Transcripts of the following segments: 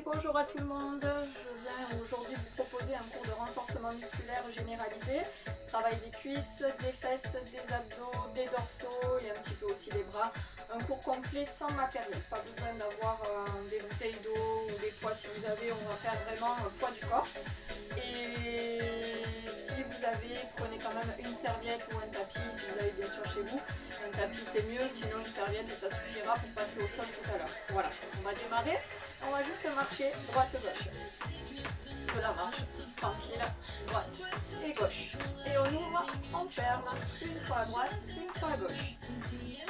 Et bonjour à tout le monde, je viens aujourd'hui vous proposer un cours de renforcement musculaire généralisé. Travail des cuisses, des fesses, des abdos, des dorsaux et un petit peu aussi les bras. Un cours complet sans matériel, pas besoin d'avoir des bouteilles d'eau ou des poids si vous avez, on va faire vraiment poids du corps. Et si vous avez, prenez quand même une serviette ou un tapis, si vous avez bien sûr chez vous. Un tapis c'est mieux, sinon une serviette ça suffira pour passer au sol tout à l'heure. Voilà, on va démarrer. On va juste marcher droite-gauche. De la marche, tranquille, droite et gauche. Et on ouvre, on ferme, une fois à droite, une fois à gauche.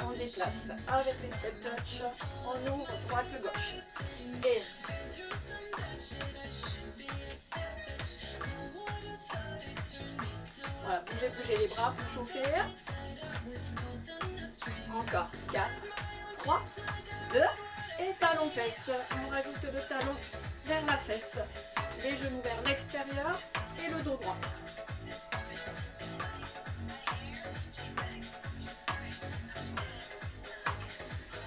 On déplace avec les step touch, on ouvre droite-gauche. Et voilà, bougez les bras pour chauffer. Encore, 4, 3, 2, et talon fesse. On rajoute le talon vers la fesse, les genoux vers l'extérieur et le dos droit.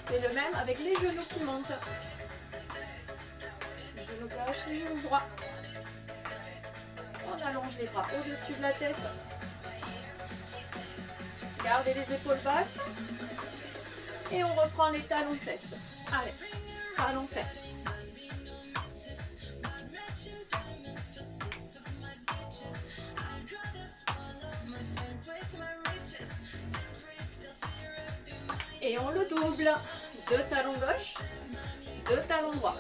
C'est le même avec les genoux qui montent. Genou gauche et genou droit. On allonge les bras au-dessus de la tête. Gardez les épaules basses. Et on reprend les talons fesses. Allez, talons fesses. Et on le double. 2 talons gauche, 2 talons droit.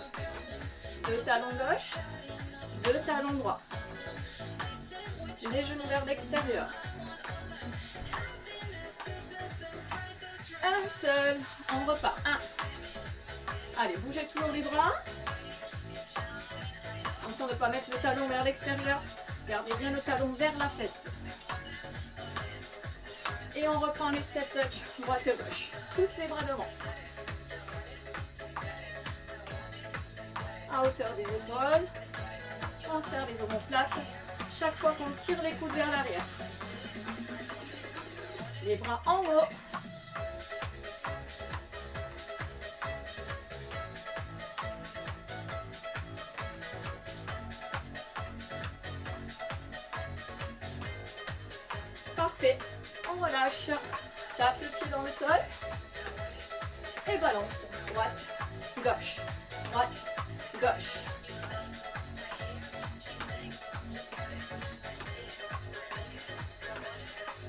2 talons gauche, 2 talons droit. Les genoux vers l'extérieur. Un seul. On repart. 1. Allez, bougez toujours les bras. Attention de ne pas mettre le talon vers l'extérieur. Gardez bien le talon vers la fesse. Et on reprend les step touch droite-gauche. Pousse les bras devant. À hauteur des épaules. On serre les omoplates. Chaque fois qu'on tire les coudes vers l'arrière. Les bras en haut. Parfait. On relâche. Tape le pied dans le sol. Et balance. Droite, gauche. Droite, gauche.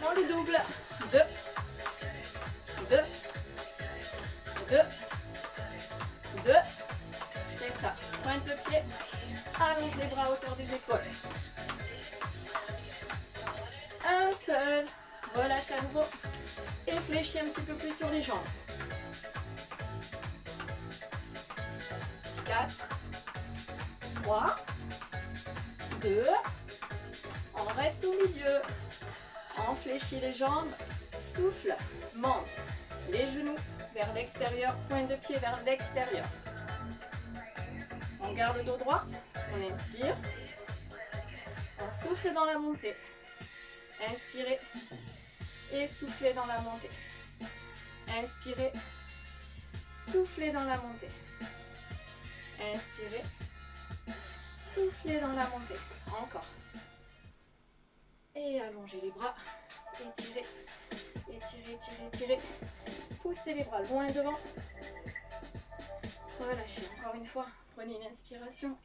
On le double. 2, 2, 2, 2. C'est ça. Pointe le pied. Allonge les bras à hauteur des épaules. Un seul. Relâche à nouveau. Et fléchis un petit peu plus sur les jambes. 4, 3, 2. On reste au milieu. On fléchit les jambes. Souffle. Monte. Les genoux vers l'extérieur. Pointe de pied vers l'extérieur. On garde le dos droit. On inspire. On souffle dans la montée. Inspirez. Et soufflez dans la montée. Inspirez. Soufflez dans la montée. Inspirez. Soufflez dans la montée. Encore. Et allongez les bras. Étirez. Étirez, étirez, étirez. Poussez les bras loin devant. Relâchez encore une fois. Prenez une inspiration.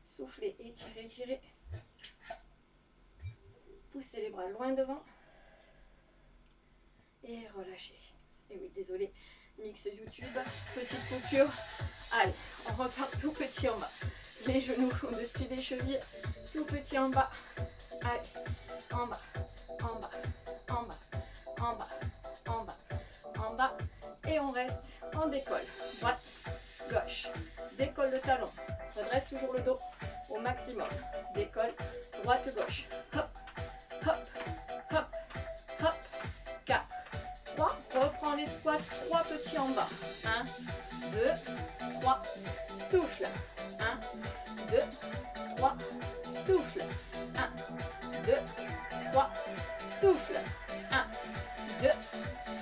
Soufflez, étirez, étirez. Poussez les bras loin devant. Et relâchez. Et oui, désolé, mix YouTube, petite coupure. Allez, on repart tout petit en bas. Les genoux au-dessus des chevilles, tout petit en bas. Allez, en bas, en bas, en bas, en bas, en bas, en bas. Et on reste, on décolle. Droite, gauche. Décolle le talon. Redresse toujours le dos au maximum. Décolle, droite, gauche. Hop, hop, hop, hop. 4, 3. Reprends les squats. 3 petits en bas. 1, 2, 3. Souffle. 1, 2, 3. Souffle. 1, 2, 3. Souffle. 1, 2,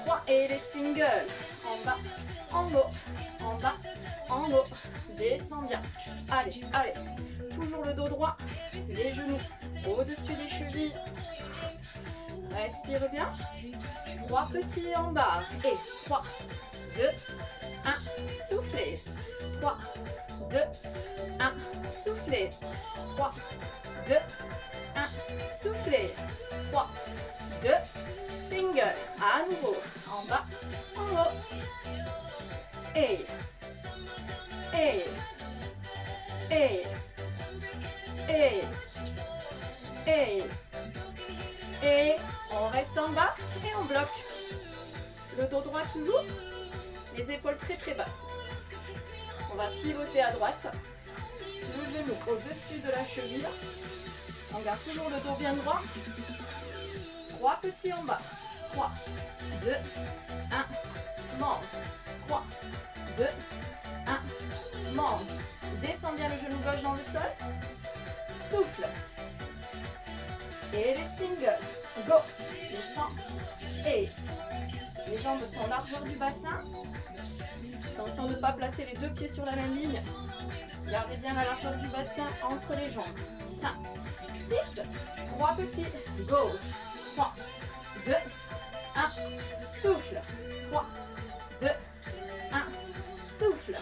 3. Et les singles. En bas, en haut, en bas, en haut. descends bien. Allez, allez. Toujours le dos droit, les genoux au-dessus des chevilles. Respire bien. 3 petits en bas. Et 3, 2, 1. Soufflez. 3, 2, 1. Soufflez. 3, 2, 1. Soufflez. 3, 2, single. À nouveau. En bas, en haut. Et. Et. Et. Et. Et on reste en bas et on bloque. Le dos droit toujours, les épaules très très basses. On va pivoter à droite, le genou au-dessus de la cheville. On garde toujours le dos bien droit. 3 petits en bas. 3, 2, 1, monte. 3, 2, 1, monte. Descends bien le genou gauche dans le sol. Souffle. Et les singles. Go. Descends. Et les jambes sont largeur du bassin. Attention de ne pas placer les deux pieds sur la même ligne. Gardez bien la largeur du bassin entre les jambes. 5, 6, 3 petits. Go. 3, 2, 1. Souffle. 3, 2, 1. Souffle.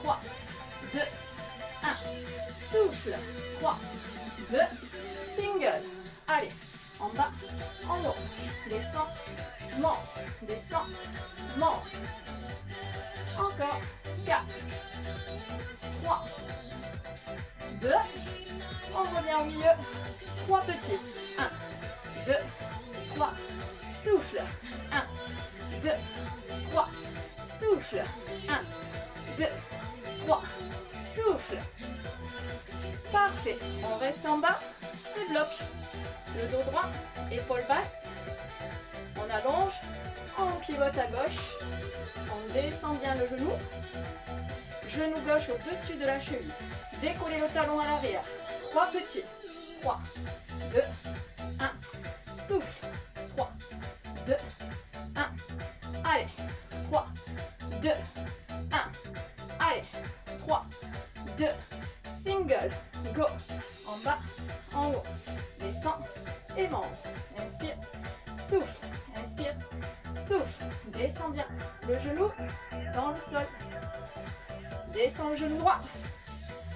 3, 2, 1. Souffle. 3, 2, single. Allez, en bas, en haut. Descends, monte, descends, monte. Encore. 4, 3, 2. On revient au milieu. 3 petits. 1, 2, 3. Souffle. 1, 2, 3. Souffle. 1, 2, 3. Souffle. Parfait. On reste en bas et bloque. Le dos droit, épaules basses. On allonge, on pivote à gauche. On descend bien le genou. Genou gauche au-dessus de la cheville. Décollez le talon à l'arrière. 3 petits. 3, 2, 1. Souffle. 3, 2, 1. Allez. 3, 2, 1. Allez. 3, 2. Single. Go. En bas, en haut. Descends et monte. Inspire. Souffle. Inspire. Souffle. Descends bien le genou dans le sol. Descends le genou droit.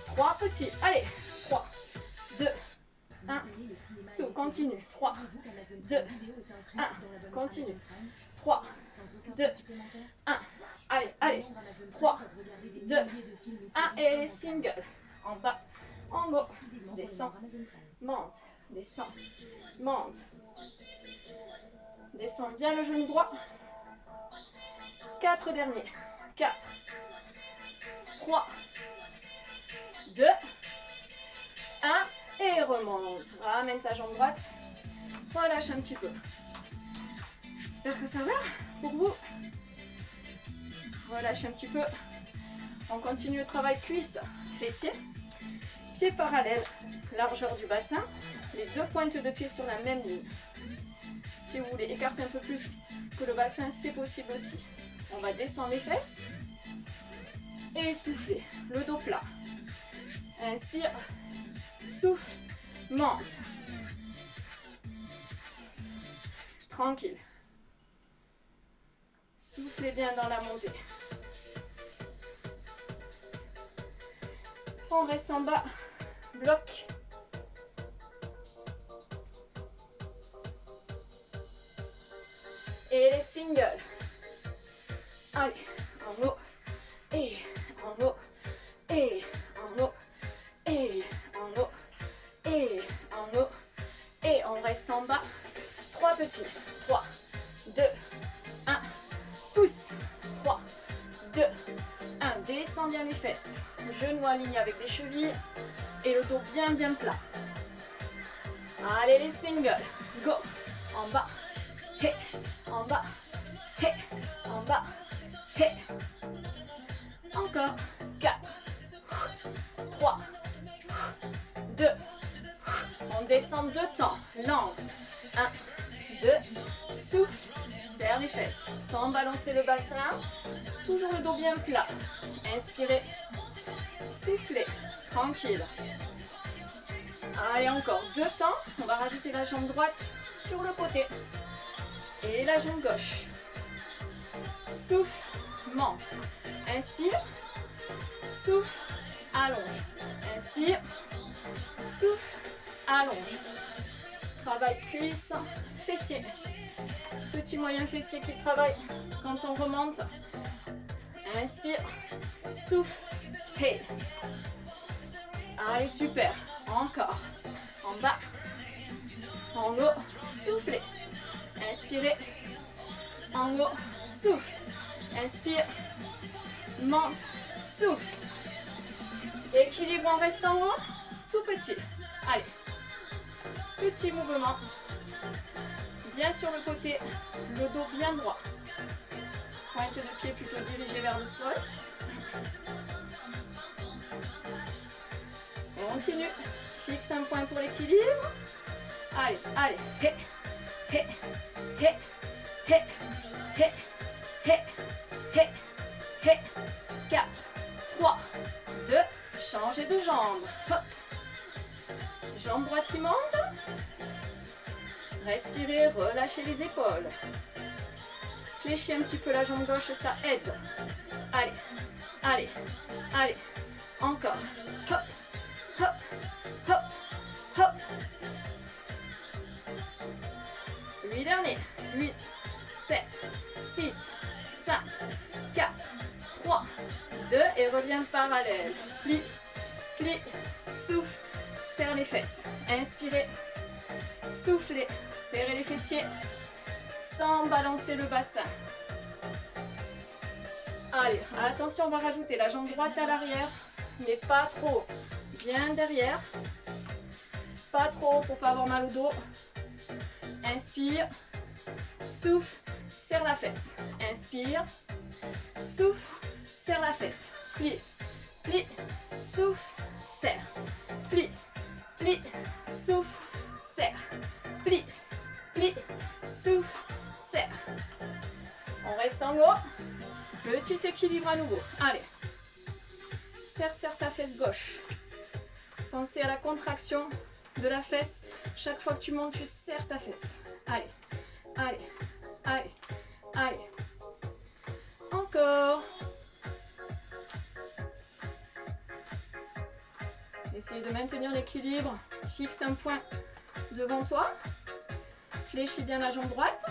3 petits. Allez. 3, 2, 1. Souffle. Continue. 3, 2, 1. Continue. 3, 2, 1. Allez, allez. 3, 2, 1. Et les singles. En bas, en haut. Descends. Monte. Descends. Monte. Descends bien le genou droit. 4 derniers. 4, 3, 2, 1. Et remonte. Ramène ta jambe droite. Relâche un petit peu. J'espère que ça va pour vous. Relâche un petit peu. On continue le travail cuisse, fessier. Pieds parallèles, largeur du bassin. Les deux pointes de pied sur la même ligne. Si vous voulez écarter un peu plus que le bassin, c'est possible aussi. On va descendre les fesses. Et souffler. Le dos plat. Inspire. Souffle. Monte. Tranquille. Soufflez bien dans la montée. On reste en bas. Bloc. Et les singles. Allez, en haut. Et en haut. Et en haut. Et en haut. Et en haut. Et on reste en bas. 3 petits. 3, 2, 1. Pousse. 3, 2, 1. Descends bien les fesses. Genoux alignés avec les chevilles. Et le dos bien bien plat. Allez les singles. Go. En bas. Hey. En bas. Hey. En bas. Hey. Encore. 4, 3, 2. On descend 2 temps. Langue. 1, 2. Souffle. Serre les fesses. Sans balancer le bassin. Toujours le dos bien plat. Inspirez. tranquille. Allez, encore 2 temps. On va rajouter la jambe droite sur le côté. Et la jambe gauche. Souffle, monte. Inspire. Souffle, allonge. Inspire. Souffle, allonge. Travail cuisse, fessier. Petit moyen fessier qui travaille quand on remonte. Inspire. Souffle. Hey. Allez, super. Encore. En bas. En haut. Soufflez. Inspirez. En haut. Souffle. Inspire. Monte. Souffle. Équilibre en restant en haut. Tout petit. Allez. Petit mouvement. Bien sur le côté. Le dos bien droit. Pointe de pied plutôt dirigée vers le sol. On continue. Fixe un point pour l'équilibre. Allez, allez. Hé, hé, hé, hé, hé, hé, hé, hé. 4, 3, 2. Changez de jambe. Hop. Jambe droite qui monte. Respirez, relâchez les épaules. Fléchis un petit peu la jambe gauche, ça aide. Allez, allez, allez. Encore. Hop, hop, hop, hop. 8 derniers. 8, 7, 6, 5, 4, 3, 2. Et reviens parallèle. Plie, plie, souffle, serre les fesses. Inspirez, soufflez, serrez les fessiers sans balancer le bassin. Allez, attention, on va rajouter la jambe droite à l'arrière, mais pas trop. Bien derrière. Pas trop pour pas avoir mal au dos. Inspire, souffle, serre la fesse. Inspire, souffle, serre la fesse. Plie, plie, souffle, serre. Plie, plie, souffle, serre. Plie, plie, souffle, serre. On reste en haut. Petit équilibre à nouveau. Allez. Serre, serre ta fesse gauche. Pensez à la contraction de la fesse. Chaque fois que tu montes, tu serres ta fesse. Allez, allez, allez, allez. Encore. Essayez de maintenir l'équilibre. Fixe un point devant toi. Fléchis bien la jambe droite.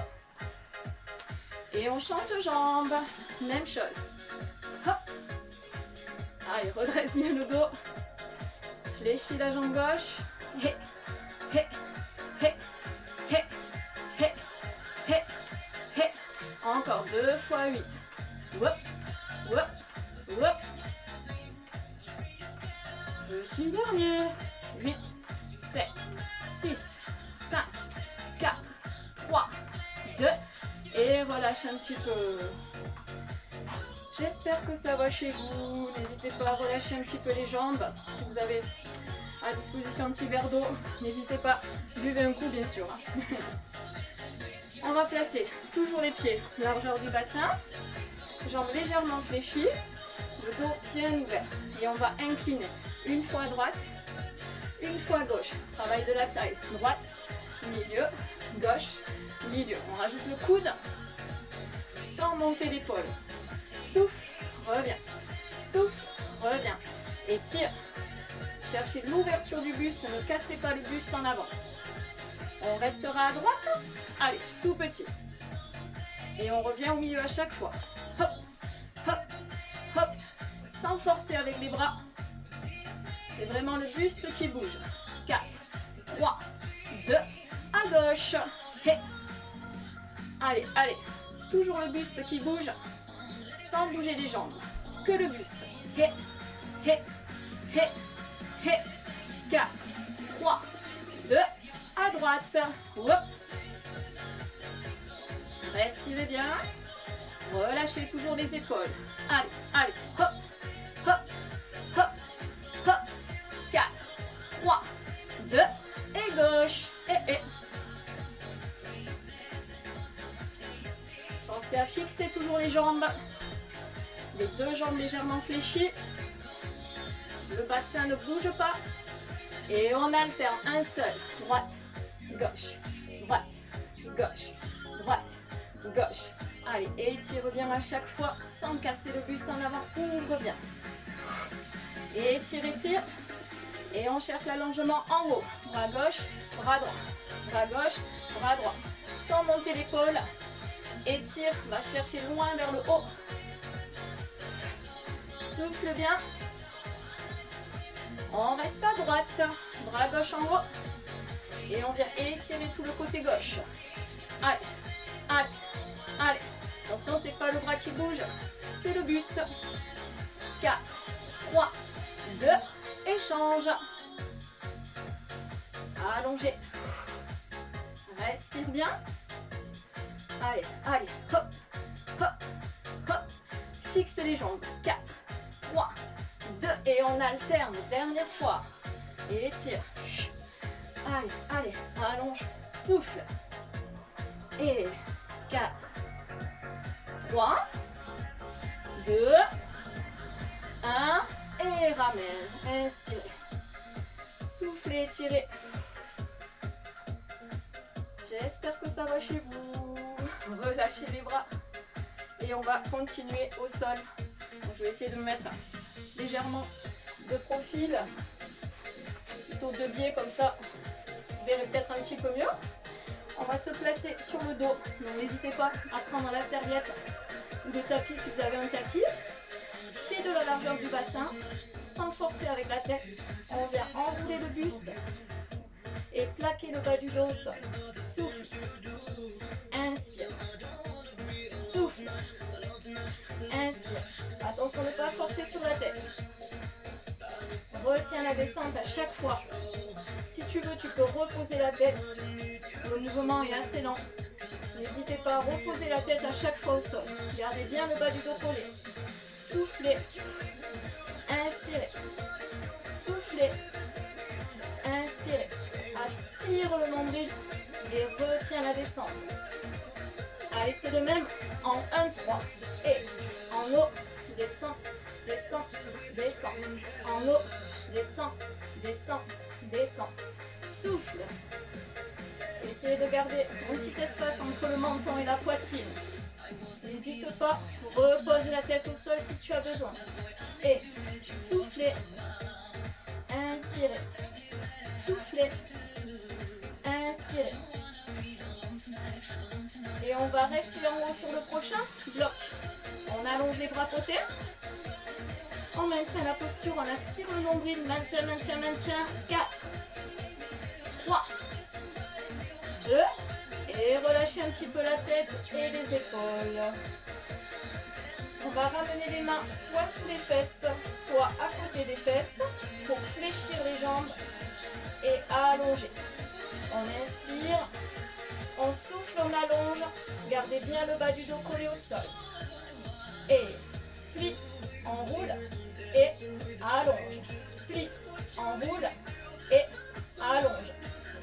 Et on change de jambe. Même chose. Hop. Allez, redresse bien le dos. Fléchis la jambe gauche. Hé, hé, hé, hé, hé, hé, hé. Encore 2 fois 8. Whoop, whoop, whoop. Petit dernier. 8, 7, 6, 5, 4, 3, 2. Et relâchez un petit peu. J'espère que ça va chez vous. N'hésitez pas à relâcher un petit peu les jambes. Si vous avez à disposition un petit verre d'eau, n'hésitez pas. Buvez un coup, bien sûr. On va placer toujours les pieds largeur du bassin. Jambes légèrement fléchies. Le dos bien ouvert. Et on va incliner une fois à droite, une fois à gauche. Travail de la taille. Droite, milieu, gauche, milieu. On rajoute le coude sans monter l'épaule. Souffle, reviens. Souffle, reviens. Et tire. Cherchez l'ouverture du buste. Ne cassez pas le buste en avant. On restera à droite. Allez, tout petit. Et on revient au milieu à chaque fois. Hop, hop, hop. Sans forcer avec les bras. C'est vraiment le buste qui bouge. 4, 3, 2. À gauche. Hey. Allez, allez. Toujours le buste qui bouge. Sans bouger les jambes. Que le buste. Hey, hey, hey, hey. 4, 3, 2. À droite. Hop. Respirez bien. Relâchez toujours les épaules. Allez, allez. Hop, hop, hop, hop. 4, 3, 2. Et gauche. Et. Pensez à fixer toujours les jambes. Les deux jambes légèrement fléchies. Le bassin bassin ne bouge pas. Et on alterne un seul. Droite, gauche, droite, gauche, droite, gauche. Allez, étire bien à chaque fois sans casser le buste en avant. Ouvre bien. Et étire, étire. Et on cherche l'allongement en haut. Bras gauche, bras droit. Bras gauche, bras droit. Sans monter l'épaule. Étire, va chercher loin vers le haut. Souffle bien. On reste à droite. Bras gauche en haut. Et on vient étirer tout le côté gauche. Allez, allez, allez. Attention, c'est pas le bras qui bouge, c'est le buste. 4, 3, 2, échange. Allongez. Respire bien. Allez, allez, hop, hop, hop. Fixe les jambes. 4, 3, 2, et on alterne. Dernière fois. Et étire. Allez, allez, allonge, souffle. Et 4, 3, 2, 1, et ramène. Inspirez. Soufflez, étirez. J'espère que ça va chez vous. Relâchez les bras. Et on va continuer au sol. Donc, je vais essayer de me mettre légèrement de profil. Plutôt de biais comme ça. Vous verrez peut-être un petit peu mieux. On va se placer sur le dos. Donc n'hésitez pas à prendre la serviette ou le tapis si vous avez un tapis. Pied de la largeur du bassin. Sans forcer avec la tête. On vient enrouler le buste. Et plaquer le bas du dos au sol. Souffle. Inspire. Souffle. Inspire. Attention de ne pas forcer sur la tête. Retiens la descente à chaque fois. Si tu veux, tu peux reposer la tête. Le mouvement est assez lent. N'hésitez pas à reposer la tête à chaque fois au sol. Gardez bien le bas du dos collé. Soufflez. Inspirez. Soufflez. Inspirez. Aspire le nombril et retiens la descente. Allez, c'est le même en 1, 3. Et en haut, descend, descend, descend. En haut, descend, descend, descend. Souffle. Essayez de garder un petit espace entre le menton et la poitrine. N'hésite pas, repose la tête au sol si tu as besoin. Et soufflez. Inspirez. Soufflez. Inspirez. Et on va rester en haut sur le prochain bloc. On allonge les bras côtés. On maintient la posture, on aspire le nombril. Maintien, maintien, maintien. 4, 3, 2. Et relâchez un petit peu la tête et les épaules. On va ramener les mains soit sous les fesses, soit à côté des fesses pour fléchir les jambes et allonger. On inspire, on souffle, on allonge. Gardez bien le bas du dos collé au sol. Et plie, enroule et allonge. Plie, enroule et allonge.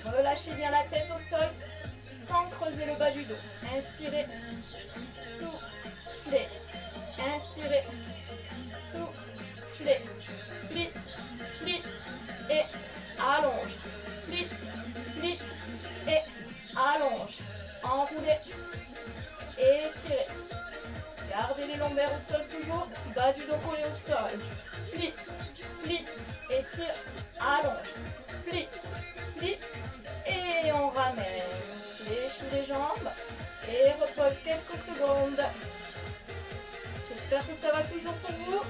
Relâchez bien la tête au sol sans creuser le bas du dos. Inspirez, soufflez. Inspirez, soufflez. Plie, plie et allonge. Plie, plie et allonge. Enroulez, étirez. Gardez les lombaires au sol toujours. Bas du dos collé au sol. Plie, plie, étire, allonge. Plie, plie et on ramène. Fléchis les jambes et repose quelques secondes. J'espère que ça va toujours pour vous.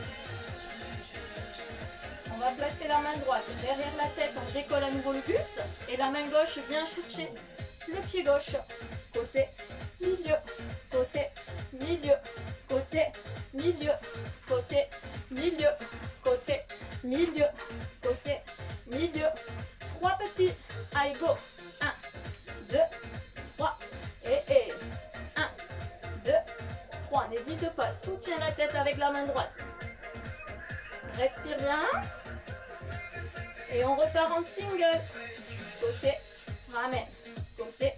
On va placer la main droite derrière la tête, on décolle à nouveau le buste. Et la main gauche vient chercher le pied gauche. Côté, milieu, côté, milieu, côté, milieu, côté, milieu, côté, milieu, côté, milieu. 3 petits. Allez, go. 1, 2, 3. Et 1, 2, 3. N'hésite pas, soutiens la tête avec la main droite. Respire bien. Et on repart en single. Côté, ramène. Côté,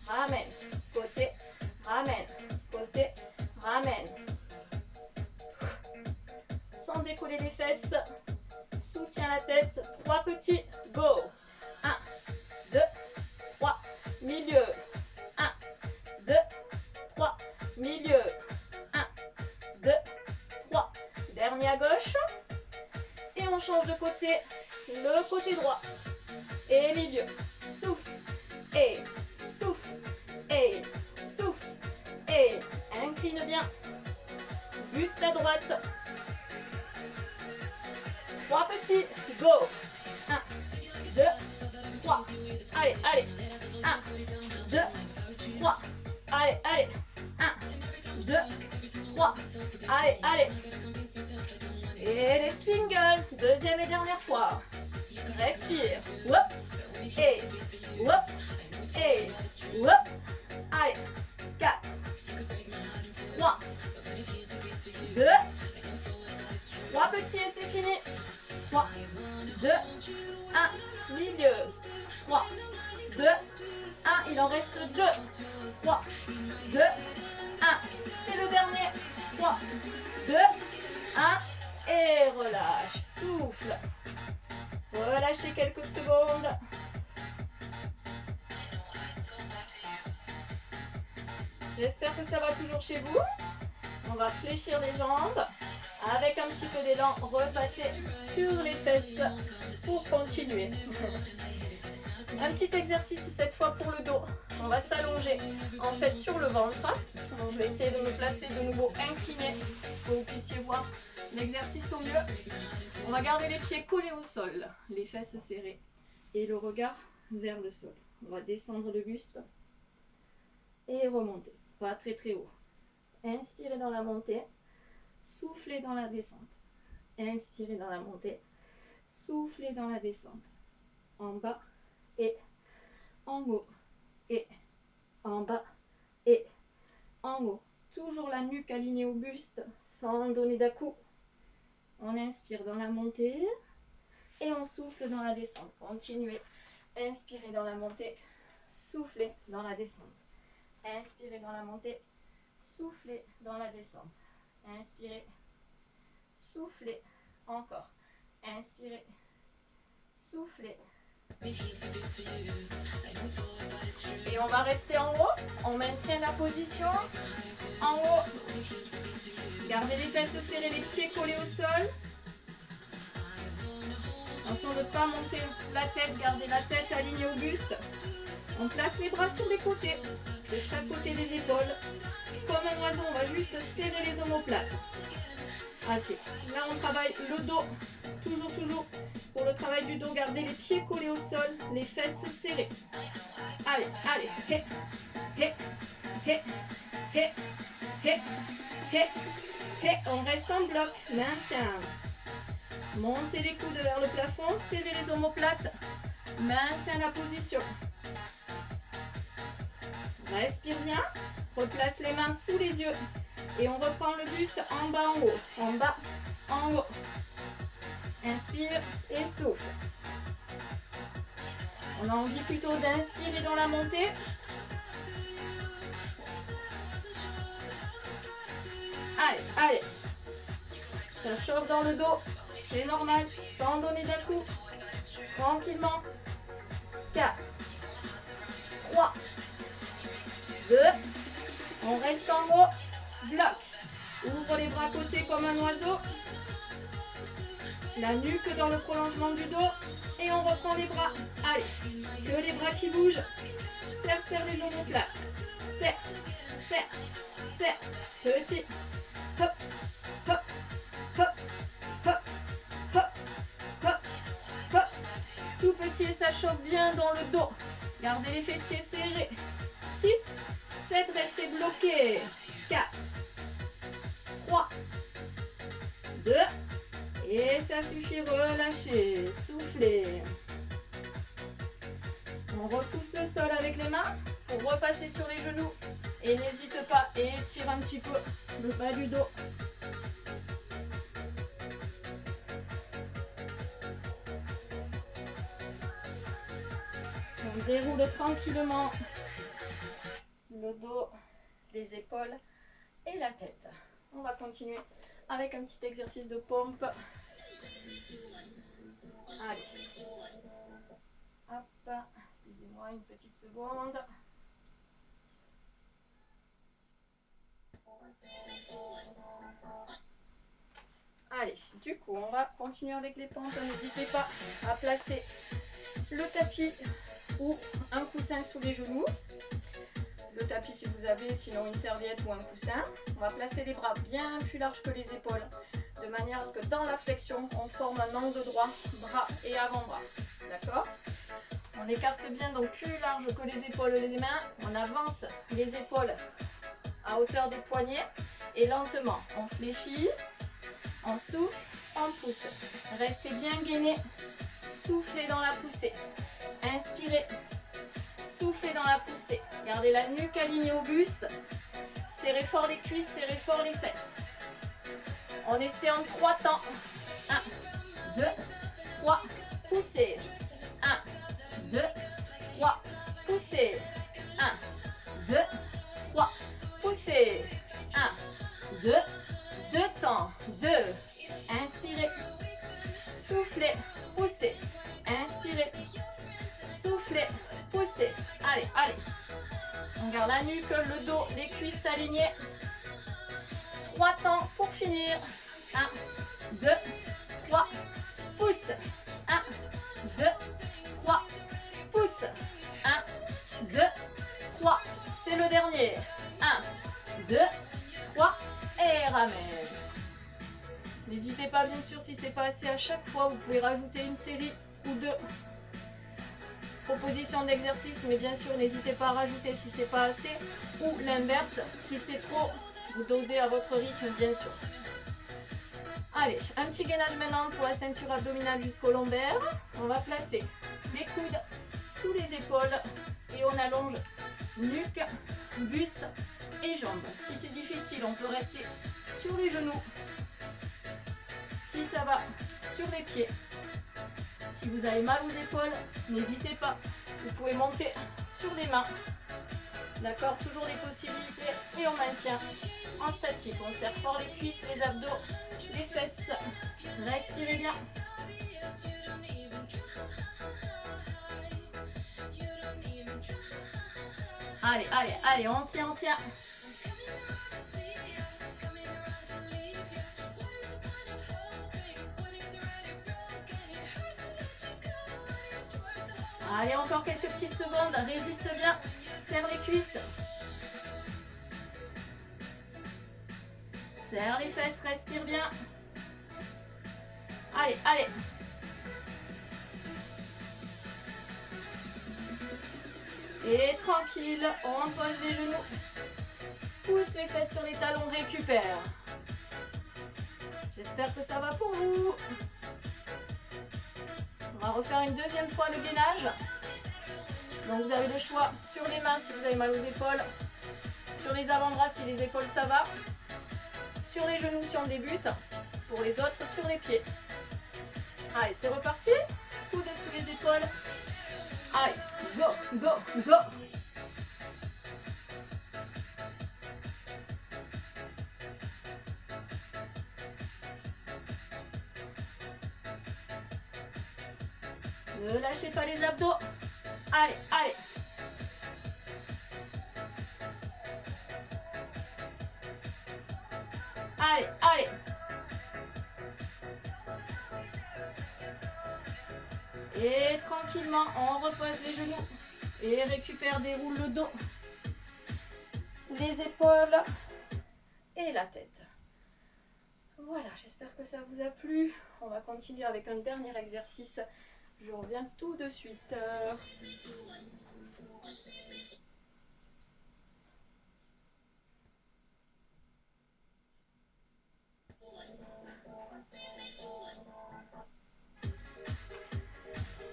ramène. Côté, ramène. Côté, ramène. Sans décoller les fesses. Soutiens la tête. 3 petits. Go. 1, 2, 3. Milieu. 1, 2, 3. Milieu. 1, 2, 3. Dernier à gauche. Et on change de côté. Le côté droit. Et milieu. Souffle. Et souffle. Et souffle. Et incline bien. Buste à droite. 3 petits. Go. 1, 2, 3. Allez, allez. 1, 2, 3. Allez, allez. 1, 2, 3. Allez, allez. Et les singles. Deuxième et dernière fois. Respire. Hop. Et hop. Et hop. Allez. 4, 3, 2, 3 petits et c'est fini. 3, 2, 1, milieu. 3, 2, 1, il en reste 2. 3, 2, 1, c'est le dernier. 3, 2, 1, et relâche. Souffle. Relâchez quelques secondes. J'espère que ça va toujours chez vous. On va fléchir les jambes. Avec un petit peu d'élan, repasser sur les fesses pour continuer. Un petit exercice cette fois pour le dos. On va s'allonger en fait sur le ventre. Donc, je vais essayer de me placer de nouveau incliné pour que vous puissiez voir l'exercice au mieux. On va garder les pieds collés au sol, les fesses serrées et le regard vers le sol. On va descendre le buste et remonter, pas très très haut. Inspirez dans la montée. Soufflez dans la descente. Inspirez dans la montée. Soufflez dans la descente. En bas et en haut. Et en bas et en haut. Toujours la nuque alignée au buste sans donner d'à-coups. On inspire dans la montée et on souffle dans la descente. Continuez. Inspirez dans la montée. Soufflez dans la descente. Inspirez dans la montée. Soufflez dans la descente. Inspirez. Soufflez. Encore. Inspirez. Soufflez. Et on va rester en haut. On maintient la position. En haut. Gardez les fesses serrées, les pieds collés au sol. Attention de ne pas monter la tête. Gardez la tête alignée au buste. On place les bras sur les côtés. De chaque côté des épaules. Comme un oiseau, on va juste serrer les omoplates. Assez. Là, on travaille le dos. Toujours. Pour le travail du dos, gardez les pieds collés au sol, les fesses serrées. Allez. On reste en bloc. Maintien. Montez les coudes vers le plafond. Serrez les omoplates. Maintien la position. Respire bien. Replace les mains sous les yeux. Et on reprend le buste en bas, en haut. En bas, en haut. Inspire et souffle. On a envie plutôt d'inspirer dans la montée. Allez. Ça chauffe dans le dos. C'est normal. Sans donner d'à-coups. Tranquillement. 4, 3, 2. On reste en haut. Bloc. Ouvre les bras côté comme un oiseau. La nuque dans le prolongement du dos. Et on reprend les bras. Allez. Que les bras qui bougent. Serre les omoplates. Serre. Petit. Hop. Tout petit et ça chauffe bien dans le dos. Gardez les fessiers serrés. 6, 7, restez bloqués. 4, 3, 2, et ça suffit, relâchez, soufflez. On repousse le sol avec les mains pour repasser sur les genoux. Et n'hésite pas, et étire un petit peu le bas du dos. On déroule tranquillement le dos, les épaules et la tête. On va continuer avec un petit exercice de pompe. Excusez-moi une petite seconde. Allez, du coup, on va continuer avec les pentes. N'hésitez pas à placer le tapis ou un coussin sous les genoux. Le tapis si vous avez, sinon une serviette ou un coussin. On va placer les bras bien plus larges que les épaules, de manière à ce que dans la flexion, on forme un angle droit, bras et avant-bras. D'accord? On écarte bien, donc plus large que les épaules, les mains. On avance les épaules à hauteur des poignets et lentement, on fléchit, on souffle, on pousse. Restez bien gainé, soufflez dans la poussée. Inspirez, soufflez dans la poussée. Gardez la nuque alignée au buste. Serrez fort les cuisses, serrez fort les fesses. On essaie en 3 temps. 1, 2, 3, poussez. 1, 2, 3, poussez. 1, 2, 3, poussez. 1, 2, 2 temps. 2, inspirez, soufflez, poussez. Inspirez, soufflez, poussez. Allez, allez. On garde la nuque, le dos, les cuisses alignées. 3 temps pour finir. 1, 2, 3, pousse. 1, 2, 3, pousse. 1, 2, 3. C'est le dernier. 1, 2, 3 et ramène. N'hésitez pas, bien sûr, si c'est pas assez à chaque fois, vous pouvez rajouter une série ou 2 propositions d'exercice, mais bien sûr, n'hésitez pas à rajouter si c'est pas assez, ou l'inverse, si c'est trop, vous dosez à votre rythme, bien sûr. Allez, un petit gainage maintenant pour la ceinture abdominale jusqu'au lombaire. On va placer les coudes sous les épaules et on allonge nuque, buste et jambes. Si c'est difficile, on peut rester sur les genoux. Si ça va, sur les pieds. Si vous avez mal aux épaules, n'hésitez pas. Vous pouvez monter sur les mains. D'accord, toujours des possibilités. Et on maintient en statique. On serre fort les cuisses, les abdos, les fesses. Respirez bien. Allez, allez, allez, on tient, on tient. Allez, encore quelques petites secondes. Résiste bien. Serre les cuisses. Serre les fesses, respire bien. Allez, allez. Et tranquille, on pose les genoux. Pousse les fesses sur les talons, récupère. J'espère que ça va pour vous. On va refaire une deuxième fois le gainage. Donc vous avez le choix sur les mains si vous avez mal aux épaules, sur les avant-bras si les épaules ça va, sur les genoux si on débute, pour les autres sur les pieds. Allez, c'est reparti. Coude sous les épaules. Allez, go, go, go. Ne lâchez pas les abdos. Allez, allez. Allez, allez. Et tranquillement, on repose les genoux et récupère, déroule le dos, les épaules et la tête. Voilà, j'espère que ça vous a plu. On va continuer avec un dernier exercice. Je reviens tout de suite.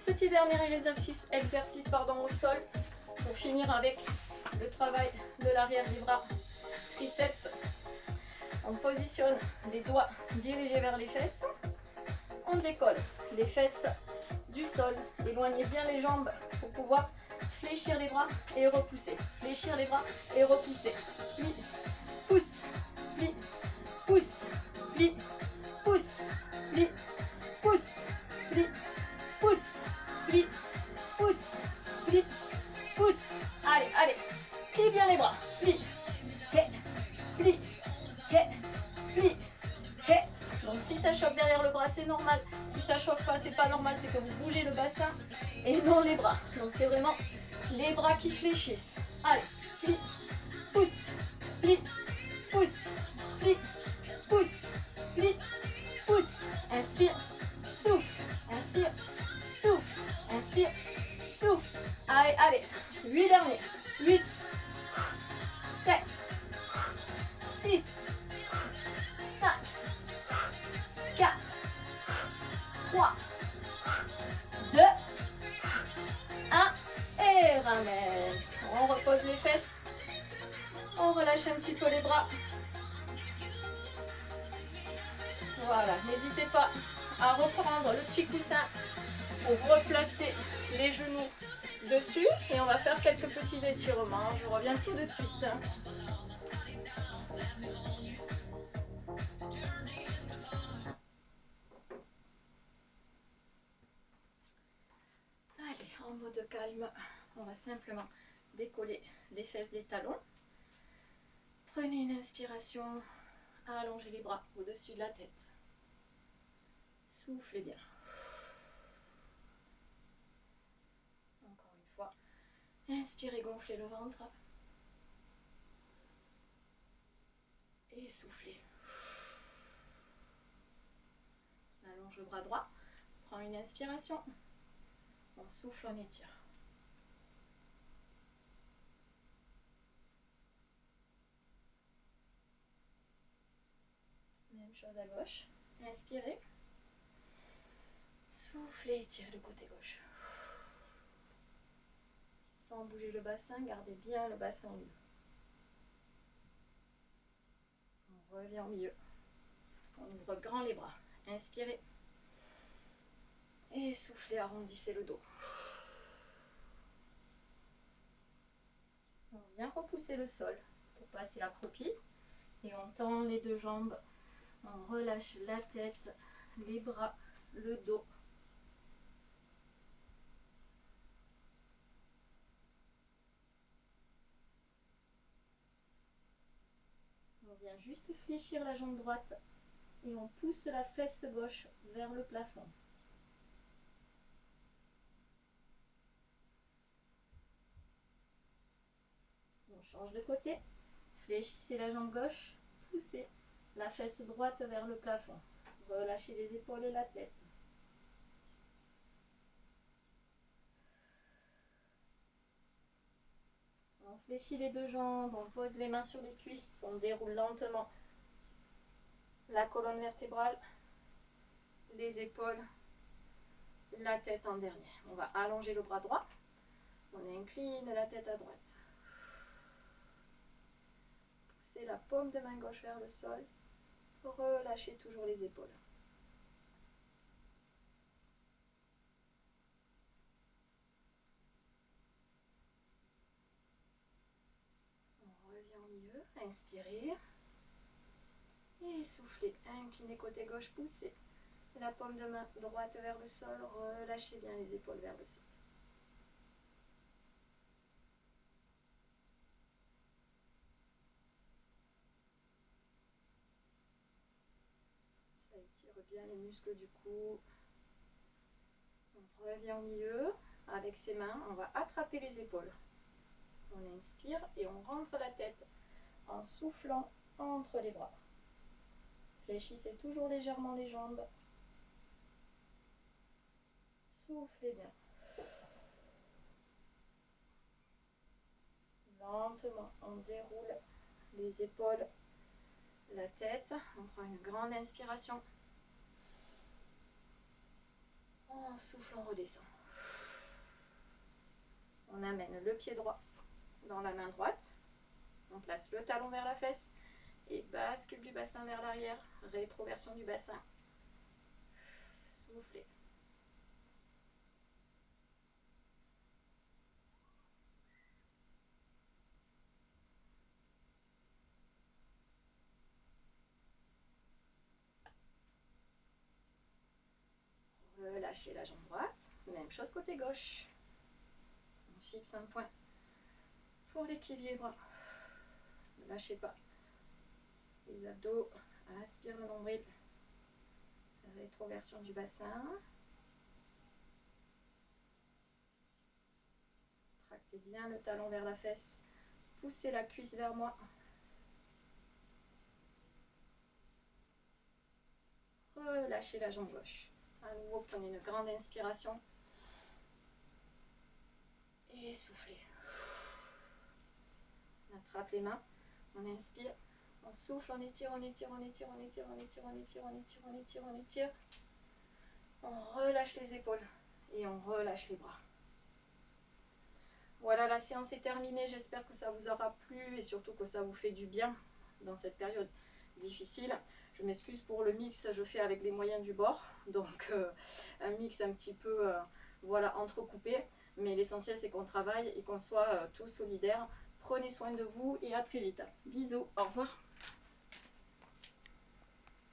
Petit dernier exercice au sol pour finir avec le travail de l'arrière des bras, triceps. On positionne les doigts dirigés vers les fesses. On décolle les fesses du sol. Éloignez bien les jambes pour pouvoir fléchir les bras et repousser. Fléchir les bras et repousser. Plie, pousse, plie, pousse, plie, pousse, plie, pousse, plie, pousse, plie, pousse, plie. Si ça chauffe pas, c'est pas normal, c'est que vous bougez le bassin et non les bras. Donc c'est vraiment les bras qui fléchissent. Allez, plie, pousse, plie, pousse, plie, pousse, plie, pousse. Inspire, souffle, inspire, souffle, inspire, souffle. Allez, allez, 8 derniers. 8, 7, 6, 5, 4, 3, 2, 1 et ramène. On repose les fesses. On relâche un petit peu les bras. Voilà, n'hésitez pas à reprendre le petit coussin pour replacer les genoux dessus. Et on va faire quelques petits étirements. Je reviens tout de suite. Allez, en mode calme, on va simplement décoller les fesses des talons. Prenez une inspiration, allongez les bras au-dessus de la tête. Soufflez bien. Encore une fois. Inspirez, gonflez le ventre. Et soufflez. On allonge le bras droit. Prends une inspiration. On souffle, on étire. Même chose à gauche. Inspirez. Soufflez, étirez le côté gauche. Sans bouger le bassin, gardez bien le bassin au milieu. On revient au milieu. On ouvre grand les bras. Inspirez. Et soufflez, arrondissez le dos. On vient repousser le sol pour passer l'accroupi. Et on tend les deux jambes. On relâche la tête, les bras, le dos. On vient juste fléchir la jambe droite et on pousse la fesse gauche vers le plafond. On change de côté. Fléchissez la jambe gauche, poussez la fesse droite vers le plafond. Relâchez les épaules et la tête. On fléchit les deux jambes, on pose les mains sur les cuisses, on déroule lentement la colonne vertébrale, les épaules, la tête en dernier. On va allonger le bras droit, on incline la tête à droite. Poussez la paume de main gauche vers le sol, relâchez toujours les épaules. On revient au milieu, inspirez. Et soufflez, inclinez côté gauche, poussez la paume de main droite vers le sol, relâchez bien les épaules vers le sol. Ça étire bien les muscles du cou. On revient au milieu, avec ses mains, on va attraper les épaules. On inspire et on rentre la tête en soufflant entre les bras. Fléchissez toujours légèrement les jambes. Soufflez bien. Lentement, on déroule les épaules, la tête. On prend une grande inspiration. On souffle, on redescend. On amène le pied droit dans la main droite. On place le talon vers la fesse et bascule du bassin vers l'arrière. Rétroversion du bassin. Soufflez. Relâchez la jambe droite. Même chose côté gauche. On fixe un point pour l'équilibre. Ne lâchez pas les abdos. Aspire le nombril. Rétroversion du bassin. Tractez bien le talon vers la fesse. Poussez la cuisse vers moi. Relâchez la jambe gauche. À nouveau, prenez une grande inspiration. Et soufflez. On attrape les mains. On inspire. On souffle, on étire, on étire, on étire, on étire, on étire, on étire, on étire, on étire, on étire. On relâche les épaules et on relâche les bras. Voilà, la séance est terminée. J'espère que ça vous aura plu et surtout que ça vous fait du bien dans cette période difficile. Je m'excuse pour le mix, je fais avec les moyens du bord. Donc un mix un petit peu voilà, entrecoupé. Mais l'essentiel c'est qu'on travaille et qu'on soit tous solidaires. Prenez soin de vous et à très vite. Bisous, au revoir.